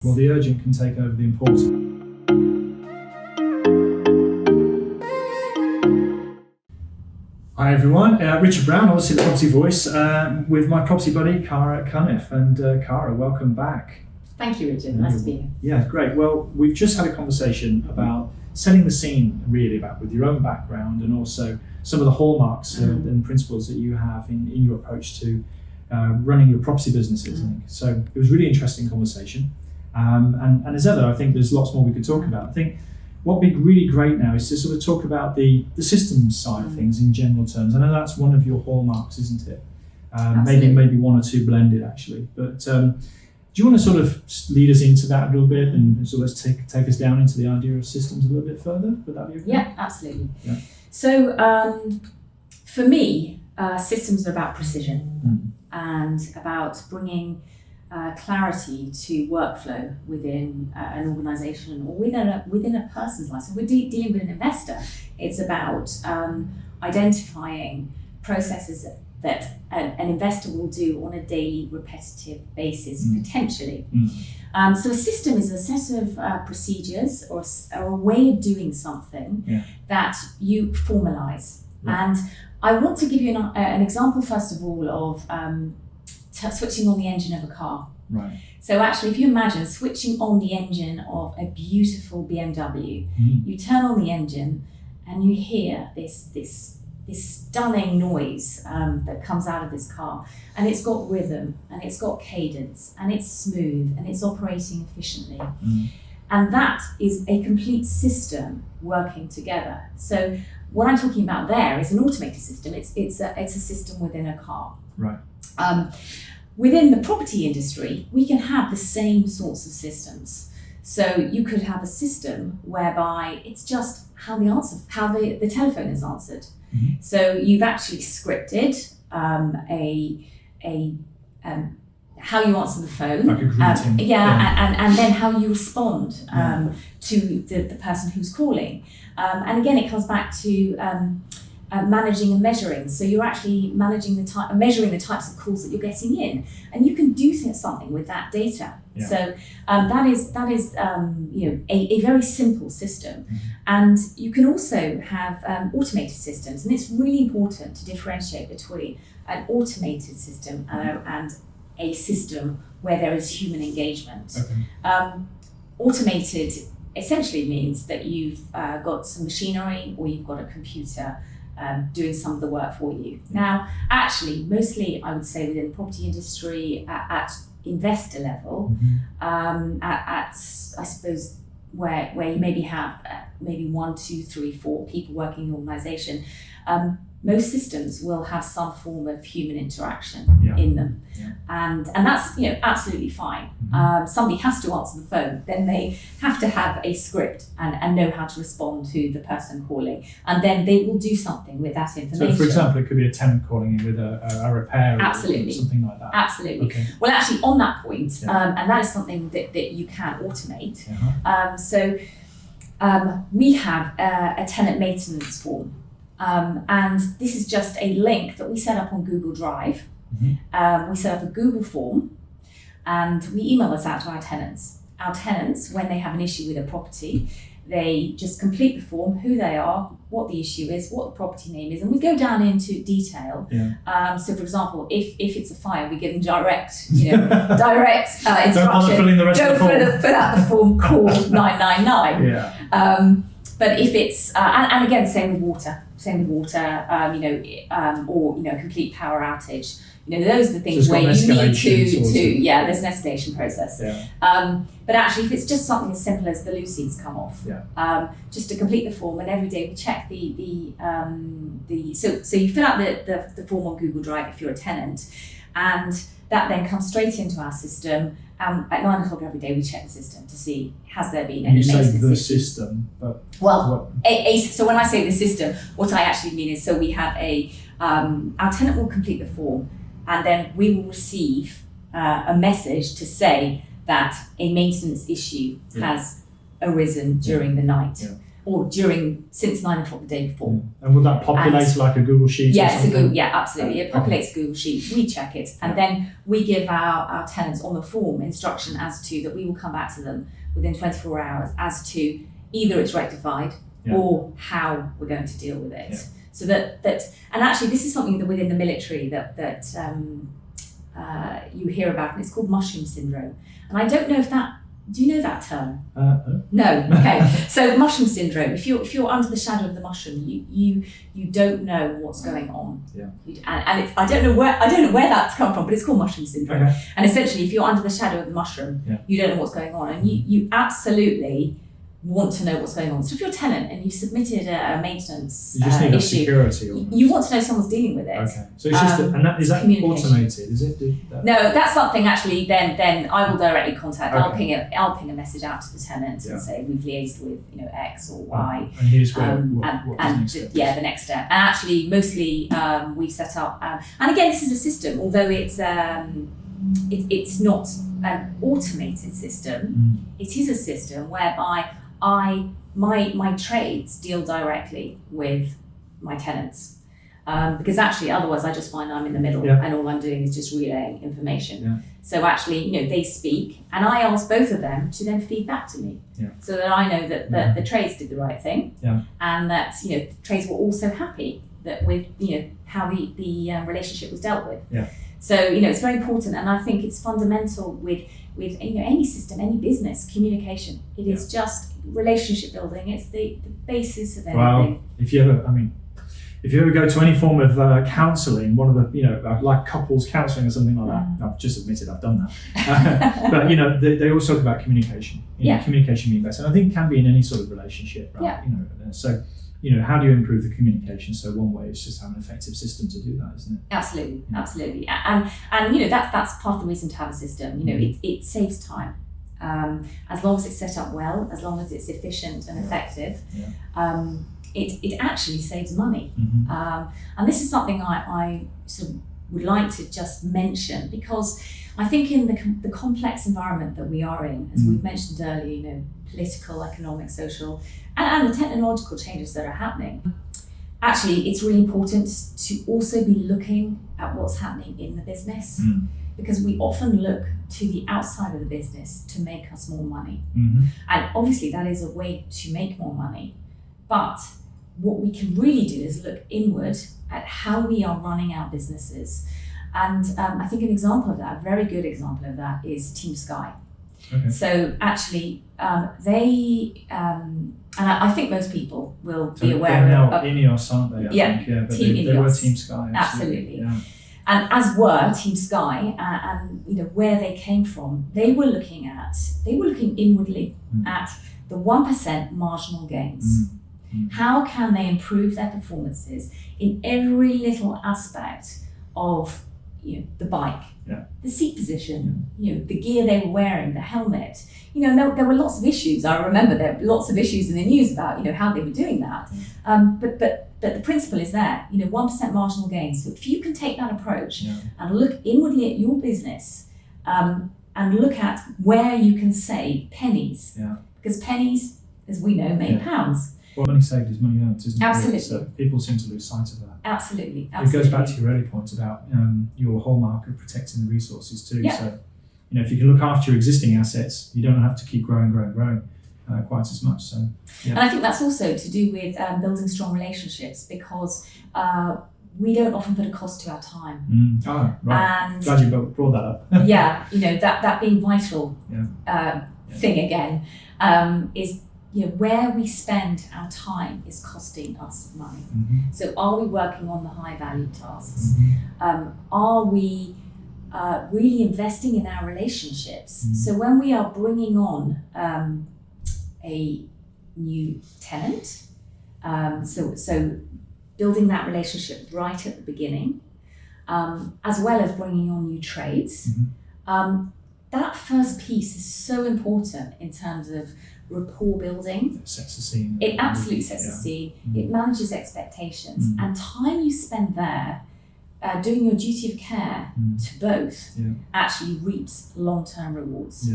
Well, the urgent can take over the important. Hi everyone, Richard Brown, obviously the property voice, with my property buddy Cara Cunniff. And Cara, welcome back. Thank you, Richard. Nice to be here. Yeah, great. Well, we've just had a conversation about setting the scene, really, about with your own background and also some of the hallmarks and principles that you have in your approach to running your property businesses. I think. So it was a really interesting conversation. And as ever, I think there's lots more we could talk about. I think what would be really great now is to sort of talk about the systems side of things in general terms. I know that's one of your hallmarks, isn't it? Maybe one or two blended actually. But do you want to sort of lead us into that a little bit and sort of take us down into the idea of systems a little bit further? Would that be okay? Yeah, absolutely. Yeah. So for me, systems are about precision and about bringing clarity to workflow within an organisation or within a person's life. So we're dealing with an investor. It's about identifying processes that an investor will do on a daily repetitive basis, potentially. So a system is a set of procedures or a way of doing something that you formalise. And I want to give you an example, first of all, of switching on the engine of a car. Right. So actually, if you imagine switching on the engine of a beautiful BMW, you turn on the engine and you hear this stunning noise that comes out of this car, and it's got rhythm and it's got cadence and it's smooth and it's operating efficiently. And that is a complete system working together. So what I'm talking about there is an automated system. It's a system within a car. Right. Within the property industry, we can have the same sorts of systems. So you could have a system whereby it's just how the telephone is answered. So you've actually scripted how you answer the phone, like a greeting. And then how you respond to the person who's calling. And again, it comes back to managing and measuring. So you're actually measuring the types of calls that you're getting in, and you can do something with that data. So that is a very simple system. And you can also have automated systems, and it's really important to differentiate between an automated system and a system where there is human engagement. Automated essentially means that you've got some machinery or you've got a computer doing some of the work for you. Now, actually, mostly I would say within the property industry at investor level, at I suppose where you maybe have maybe 1, 2, 3, 4 people working in an organisation, most systems will have some form of human interaction in them, and that's absolutely fine. Somebody has to answer the phone, then they have to have a script and know how to respond to the person calling, and then they will do something with that information. So, for example, it could be a tenant calling in with a repair or something like that. Absolutely. Okay. Well, actually, on that point, and that is something that you can automate. We have a tenant maintenance form. And this is just a link that we set up on Google Drive. We set up a Google form and we email this out to our tenants. Our tenants, when they have an issue with a property, they just complete the form, who they are, what the issue is, what the property name is, and we go down into detail. So for example, if it's a fire, we give them direct instruction. Don't bother filling the rest of the form. Fill out the form, call 999. But if it's, and again, same with water, or complete power outage. Those are the things where you need to there's an escalation process. But actually, if it's just something as simple as the loose seats come off, just to complete the form, and every day we check so you fill out the form on Google Drive if you're a tenant, and that then comes straight into our system. At 9 o'clock every day, we check the system to see has there been any maintenance issues. You say the system, but so when I say the system, what I actually mean is we have our tenant will complete the form, and then we will receive a message to say that a maintenance issue has arisen during the night. or since 9 o'clock the day before. And would that populate like a Google Sheet? Yeah, or something? Absolutely. It populates a Google Sheet. We check it, and then we give our tenants on the form instruction as to that we will come back to them within 24 hours as to either it's rectified or how we're going to deal with it. Yeah. So that and actually this is something that within the military that you hear about, and it's called mushroom syndrome. And I don't know if do you know that term? No. Okay. So mushroom syndrome. If you're under the shadow of the mushroom, you don't know what's going on. Yeah. And it's, I don't know where that's come from, but it's called mushroom syndrome. Okay. And essentially, if you're under the shadow of the mushroom, you don't know what's going on, and you absolutely want to know what's going on. So if you're a tenant and you've submitted a maintenance you just need issue, security. You want to know someone's dealing with it. Okay. So it's just is that automated? Is it? No, that's something actually. Then I will directly contact. Okay. I'll ping a message out to the tenant and say we've liaised with X or Y. And here's where next step. The next step. And actually, mostly we've set up. And again, this is a system. Although it's not an automated system, it is a system whereby my trades deal directly with my tenants, because actually otherwise I just find I'm in the middle and all I'm doing is just relaying information. Yeah. So actually, they speak, and I ask both of them to then feed back to me, so that I know that the trades did the right thing, and that the trades were also happy that with how the relationship was dealt with. Yeah. So it's very important, and I think it's fundamental with any system, any business, communication. It is just relationship building. It's the basis of everything. Well, if you ever go to any form of counselling, one of the like couples counselling or something like that. I've just admitted I've done that, but they always talk about communication. Communication being best, and I think it can be in any sort of relationship, right? Yeah. So. How do you improve the communication? So one way is just have an effective system to do that, isn't it? Absolutely, absolutely. And that's part of the reason to have a system. It saves time. As long as it's set up well, as long as it's efficient and effective, it actually saves money. And this is something I sort of would like to just mention, because I think in the complex environment that we are in, as we've mentioned earlier, political, economic, social, and the technological changes that are happening, actually it's really important to also be looking at what's happening in the business, because we often look to the outside of the business to make us more money. And obviously that is a way to make more money, but what we can really do is look inward at how we are running our businesses. And I think an example of that, a very good example of that, is Team Sky. Okay. So actually, and I think most people will be aware of INEOS, aren't they? I think, but they were Team Sky. Absolutely. Yeah. And as were Team Sky, and where they came from, they were looking inwardly at the 1% marginal gains. How can they improve their performances in every little aspect of the bike, the seat position, the gear they were wearing, the helmet. There were lots of issues. I remember there were lots of issues in the news about how they were doing that. But the principle is there. 1% marginal gains. So if you can take that approach and look inwardly at your business, and look at where you can save pennies, because pennies, as we know, make pounds. Well, money saved is money earned, isn't it? Absolutely. So people seem to lose sight of that. Absolutely. It goes back to your earlier point about your hallmark of protecting the resources too. Yeah. So, if you can look after your existing assets, you don't have to keep growing quite as much. So, And I think that's also to do with building strong relationships, because we don't often put a cost to our time. Oh, right. And glad you brought that up. that being vital thing again is. Where we spend our time is costing us money. So are we working on the high value tasks? Are we really investing in our relationships? So when we are bringing on a new tenant, so building that relationship right at the beginning, as well as bringing on new trades, that first piece is so important in terms of rapport building. It sets the scene. It absolutely sets the scene. It manages expectations, and time you spend there doing your duty of care to both actually reaps long-term rewards.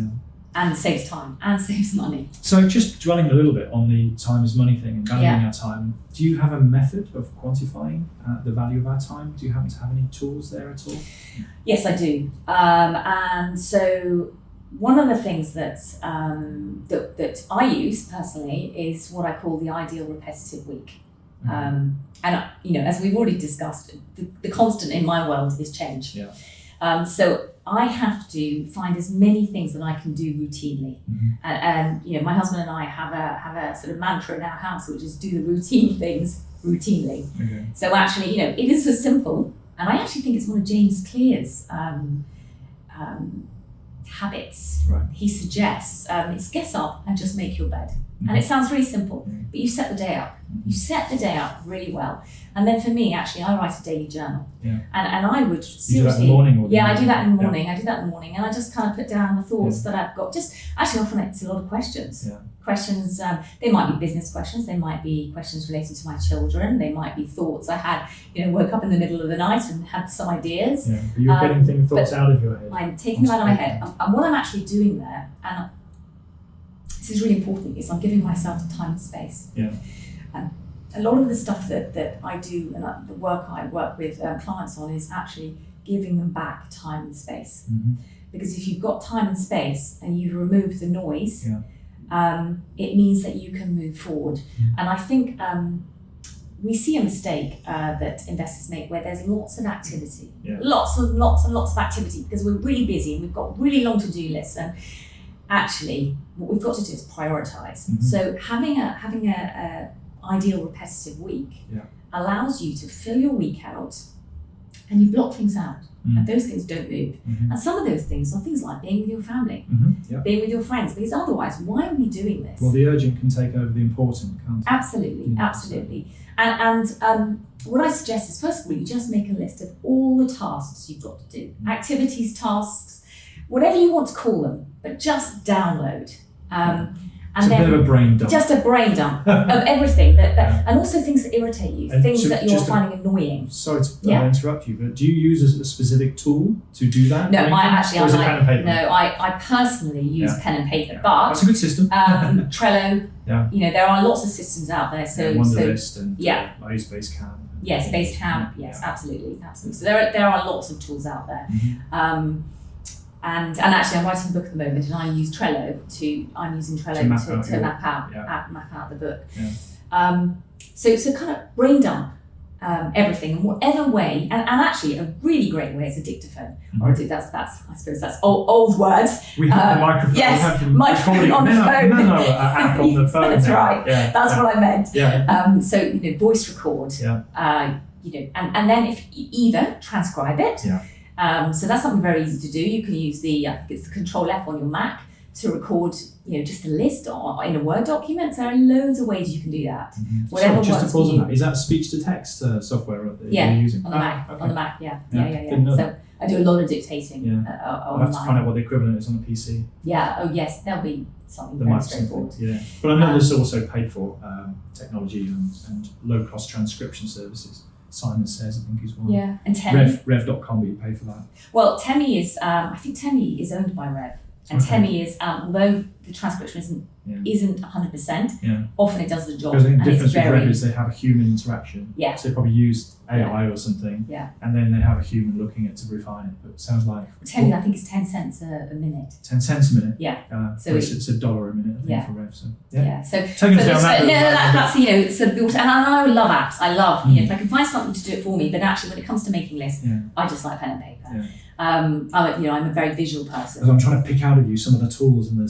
and saves time and saves money. So just dwelling a little bit on the time is money thing and valuing our time, do you have a method of quantifying the value of our time? Do you happen to have any tools there at all? Yes, I do. And so one of the things that I use personally is what I call the ideal repetitive week. And as we've already discussed, the constant in my world is change. Yeah. So I have to find as many things that I can do routinely. And my husband and I have a sort of mantra in our house, which is do the routine things routinely. Okay. So actually, it is so simple, and I actually think it's one of James Clear's habits. Right. He suggests it's get up and just make your bed. And it sounds really simple, but you set the day up. You set the day up really well. And then for me, actually, I write a daily journal. Yeah. And I would seriously... You do that in the morning? Or I do that in the morning. I do that in the morning. And I just kind of put down the thoughts that I've got. Actually, often it's a lot of questions. Yeah. Questions, they might be business questions. They might be questions related to my children. They might be thoughts I had, woke up in the middle of the night and had some ideas. Yeah, but you're getting thoughts out of your head. I'm taking them out of my head. And what I'm actually doing there, and this is really important, is I'm giving myself time and space. Yeah. A lot of the stuff that I do and the work I work with clients on is actually giving them back time and space. Because if you've got time and space and you've removed the noise, it means that you can move forward. And I think we see a mistake that investors make where there's lots of activity, lots and lots of activity, because we're really busy and we've got really long to-do lists. And actually, what we've got to do is prioritize. So having a ideal repetitive week allows you to fill your week out, and you block things out, and those things don't move. And some of those things are things like being with your family, being with your friends, because otherwise, why are we doing this? Well, the urgent can take over the important, can't it? Absolutely, absolutely. And what I suggest is, first of all, you just make a list of all the tasks you've got to do, activities, tasks, whatever you want to call them, but just download. And it's a bit of a brain dump. Just a brain dump of everything, and also things that irritate you, things that you're finding annoying. Sorry to interrupt you, but do you use a specific tool to do that? No, I pen and paper? No, I personally use pen and paper, but that's a good system. Trello. There are lots of systems out there. So Wunderlist and I use Basecamp. Yes, Basecamp. Yes, absolutely. So there are lots of tools out there. And actually, I'm writing a book at the moment, and I'm using Trello to map out the book. Yeah. So kind of brain dump everything in whatever way, and actually a really great way is a dictaphone. Or that's I suppose that's old word. We have the microphone. Yes, microphone on the phone. App on the phone. That's right. Yeah. That's what I meant. Yeah. So voice record. Yeah. And then if you either transcribe it. Yeah. So that's something very easy to do. You can use I think it's the Control F on your Mac to record, just a list or in a Word document. There are loads of ways you can do that. Whatever works for you. Just to pause on that, is that speech to text software that you're using? On the Mac. Okay. On the Mac, yeah. So I do a lot of dictating. I'll have to find out what the equivalent is on the PC. Yeah. Oh yes, there'll be something very straightforward. Yeah. But I know there's also paid for technology and low cost transcription services. Simon Says, I think, is one. Yeah, and Temi. Rev.com, but you pay for that. Well, Temi is, I think Temi is owned by Rev. And Temi is, although the transcription isn't 100%, often it does the job. Because I think the difference with Rev is they have a human interaction. Yeah. So they probably use AI or something. Yeah. And then they have a human looking at to refine it. But it sounds like... Temi, I think, is 10 cents a minute. 10 cents a minute? Yeah. So it's $1 a minute, I think, for Rev. So, So taking us down that's sort of built. And I love apps. I love, if I can find something to do it for me, but actually when it comes to making lists, I just like pen and paper. Yeah. I'm a very visual person. I'm trying to pick out of you some of the tools and the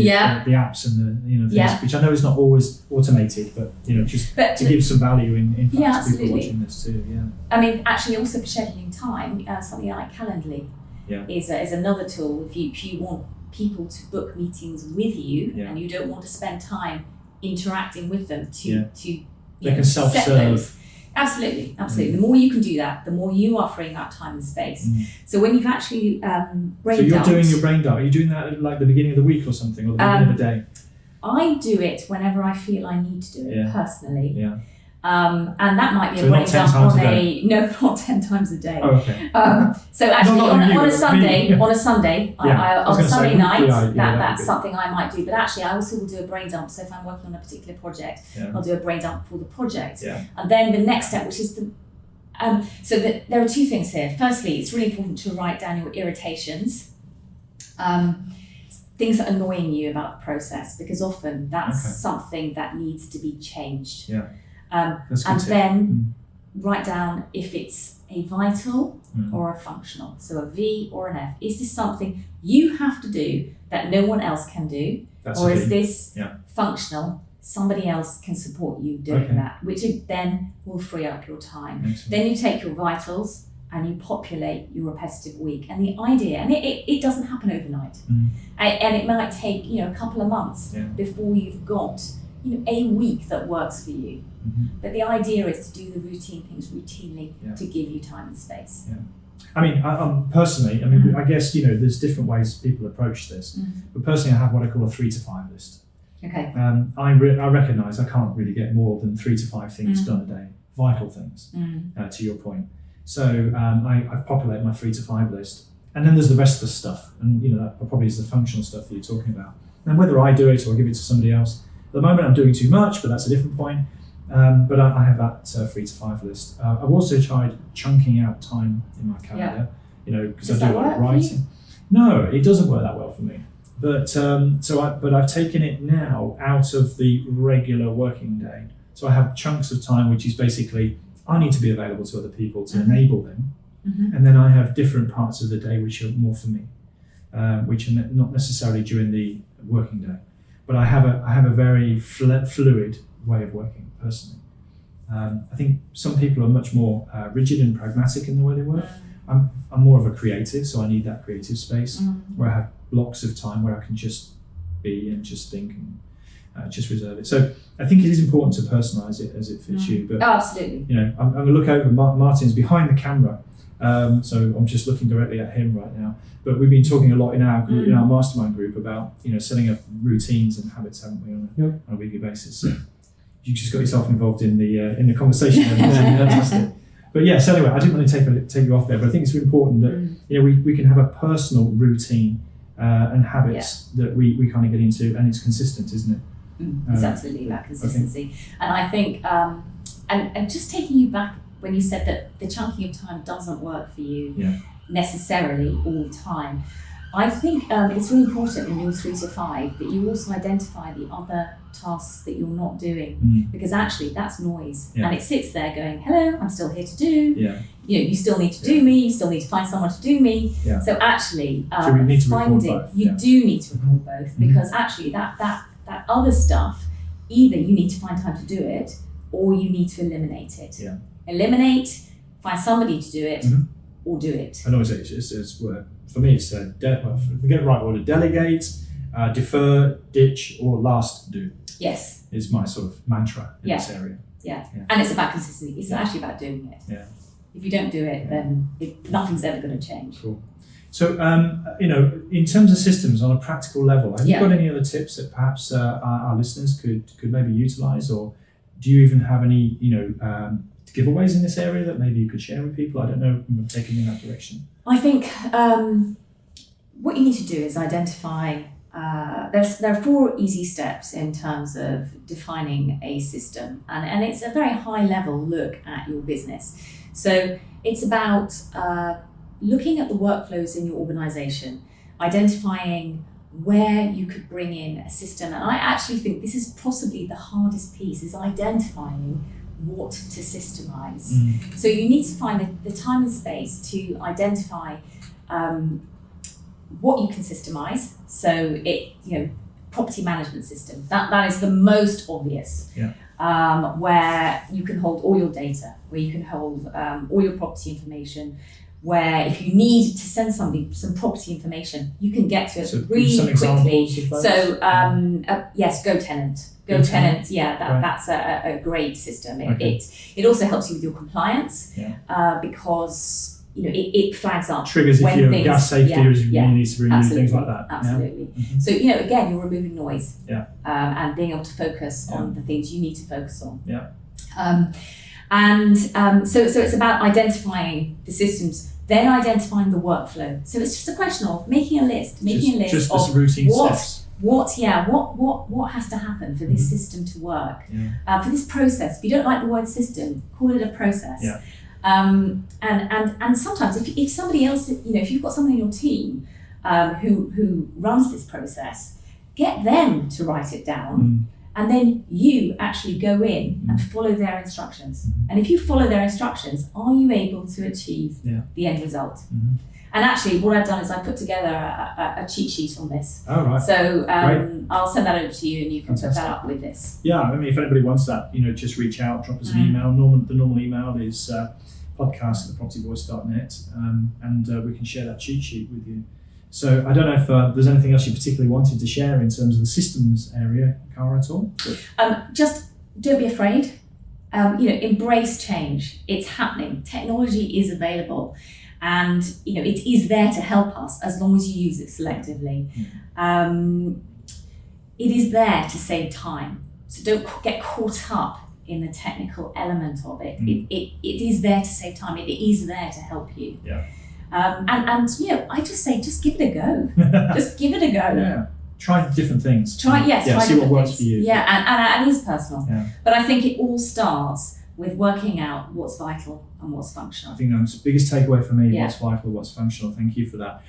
apps and the things, which I know is not always automated, but just to give some value in fact to people watching this too. Yeah. I mean, actually, also for scheduling time, something like Calendly is another tool. If you want people to book meetings with you and you don't want to spend time interacting with them they can self-serve. Absolutely. The more you can do that, the more you are freeing up time and space. So when you've actually brain So you're doing your brain dump. Are you doing that at like the beginning of the week or something, or the beginning of the day? I do it whenever I feel I need to do it personally. Yeah. And that might be So a not brain 10 dump times on a day? No, not 10 times a day. Oh, okay. So actually, not you, on a but Sunday, me. on a Sunday, Yeah, I was on a gonna say, Sunday night, weekly, that'd that's be good. something I might do. But actually, I also will do a brain dump. So if I'm working on a particular project, I'll do a brain dump for the project. Yeah. And then the next step, which is there are two things here. Firstly, it's really important to write down your irritations, things that are annoying you about the process, because often that's something that needs to be changed. Yeah. And then write down if it's a vital or a functional, so a V or an F. Is this something you have to do that no one else can do? Or is this functional? Somebody else can support you doing that, which then will free up your time. Excellent. Then you take your vitals and you populate your repetitive week. And the idea, and it doesn't happen overnight, and it might take a couple of months before you've got a week that works for you. But the idea is to do the routine things routinely to give you time and space. Yeah. I mean, personally, I guess there's different ways people approach this. But personally, I have what I call a 3 to 5 list. Okay. I recognise I can't really get more than 3 to 5 things done a day, vital things. To your point. So I populate my 3 to 5 list, and then there's the rest of the stuff, and that probably is the functional stuff that you're talking about. And whether I do it or give it to somebody else, at the moment I'm doing too much, but that's a different point. But I have that 3 to 5 list. I've also tried chunking out time in my calendar, because I do a lot of writing. No, it doesn't work that well for me. But I've taken it now out of the regular working day. So I have chunks of time, which is basically I need to be available to other people to enable them, and then I have different parts of the day which are more for me, which are not necessarily during the working day. But I have a very fluid way of working personally. I think some people are much more rigid and pragmatic in the way they work. I'm more of a creative, so I need that creative space where I have blocks of time where I can just be and just think and just reserve it. So I think it is important to personalise it as it fits you. But absolutely. I'm going to look over. Martin's behind the camera, so I'm just looking directly at him right now. But we've been talking a lot in our group, in our mastermind group, about setting up routines and habits, haven't we, on a weekly basis? So you just got yourself involved in the conversation. Fantastic. But yes, anyway, I didn't want to take you off there, but I think it's really important that we can have a personal routine and habits that we kind of get into, and it's consistent, isn't it? It's absolutely about consistency. And I think, and just taking you back when you said that the chunking of time doesn't work for you necessarily all the time, I think it's really important in your 3 to 5 that you also identify the other tasks that you're not doing, because actually that's noise, and it sits there going, hello, I'm still here to do. You still need to do me, you still need to find someone to do me. So actually, so we need to finding you do need to record both, because actually that other stuff, either you need to find time to do it, or you need to eliminate it. Eliminate, find somebody to do it, or do it. I know it's for me, it's get it right order: delegate, defer, ditch, or last do. Yes. Is my sort of mantra in this area. And it's about consistency. It's actually about doing it. If you don't do it, then nothing's ever going to change. Cool. So, in terms of systems on a practical level, have you got any other tips that perhaps our listeners could maybe utilise, or do you even have any, giveaways in this area that maybe you could share with people? I don't know, taking in that direction. I think what you need to do is identify, there are 4 easy steps in terms of defining a system, and it's a very high level look at your business. So it's about looking at the workflows in your organisation, identifying where you could bring in a system. And I actually think this is possibly the hardest piece, is identifying what to systemize. So you need to find the time and space to identify what you can systemize. So property management system, that is the most obvious. Where you can hold all your data, where you can hold all your property information, where if you need to send somebody some property information, you can get to it really quickly. So yes, Go Tenant. Go Tenant, that's a great system. It also helps you with your compliance because it flags up. Triggers if your gas safety needs to be renewed, things like that. Absolutely. So again, you're removing noise and being able to focus on the things you need to focus on. So it's about identifying the systems, then identifying the workflow. So it's just a question of making a list just of this routine steps. What has to happen for this system to work, for this process. If you don't like the word system, call it a process. Yeah. And sometimes if somebody else, if you've got someone in your team who runs this process, get them to write it down, and then you actually go in and follow their instructions. And if you follow their instructions, are you able to achieve the end result? And actually, what I've done is I put together a cheat sheet on this. Oh, right. So I'll send that over to you, and you can set that up with this. Yeah, I mean, if anybody wants that, just reach out, drop us an email. The normal email is podcast@thepropertyvoice.net, and we can share that cheat sheet with you. So I don't know if there's anything else you particularly wanted to share in terms of the systems area, Cara, at all? Just don't be afraid. Embrace change. It's happening. Technology is available, and it is there to help us as long as you use it selectively. It is there to save time. So don't get caught up in the technical element of it. It is there to save time. It is there to help you. Yeah. I just say, just give it a go. Just give it a go. Yeah. Try different things. Try see what works for you. Yeah, and it is personal. Yeah. But I think it all starts with working out what's vital and what's functional. I think that's the biggest takeaway for me, what's vital, what's functional. Thank you for that.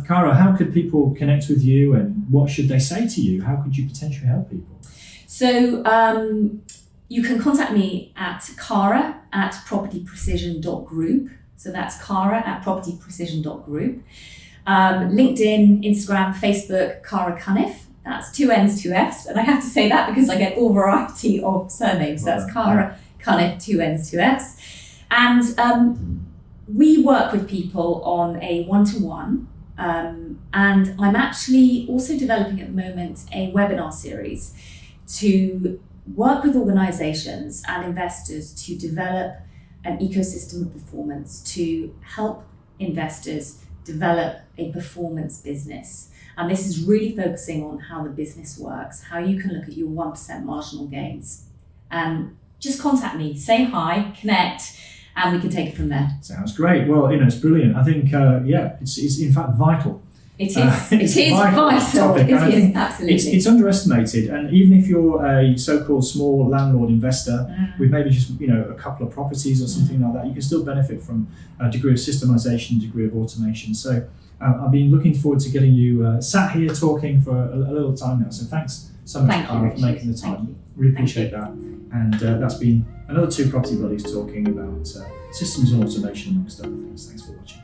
Cara, how could people connect with you, and what should they say to you? How could you potentially help people? So you can contact me at cara@propertyprecision.group. So that's cara@propertyprecision.group. LinkedIn, Instagram, Facebook, Cara Cunniff. That's 2 N's, 2 F's. And I have to say that because I get all variety of surnames. So that's Cara Cunniff, 2 N's, 2 F's. And we work with people on a one-to-one. And I'm actually also developing at the moment a webinar series to work with organizations and investors to develop an ecosystem of performance to help investors develop a performance business. And this is really focusing on how the business works, how you can look at your 1% marginal gains. And just contact me, say hi, connect, and we can take it from there. Sounds great. Well, it's brilliant. I think, it's in fact vital. It is. It is vital. Topic. It is, absolutely. It's underestimated, and even if you're a so-called small landlord investor with maybe just a couple of properties or something like that, you can still benefit from a degree of systemization, degree of automation. So I've been looking forward to getting you sat here talking for a little time now. So thanks so much, Cara, for making the time. Really appreciate that. And that's been another 2 property buddies talking about systems and automation amongst other things. Thanks for watching.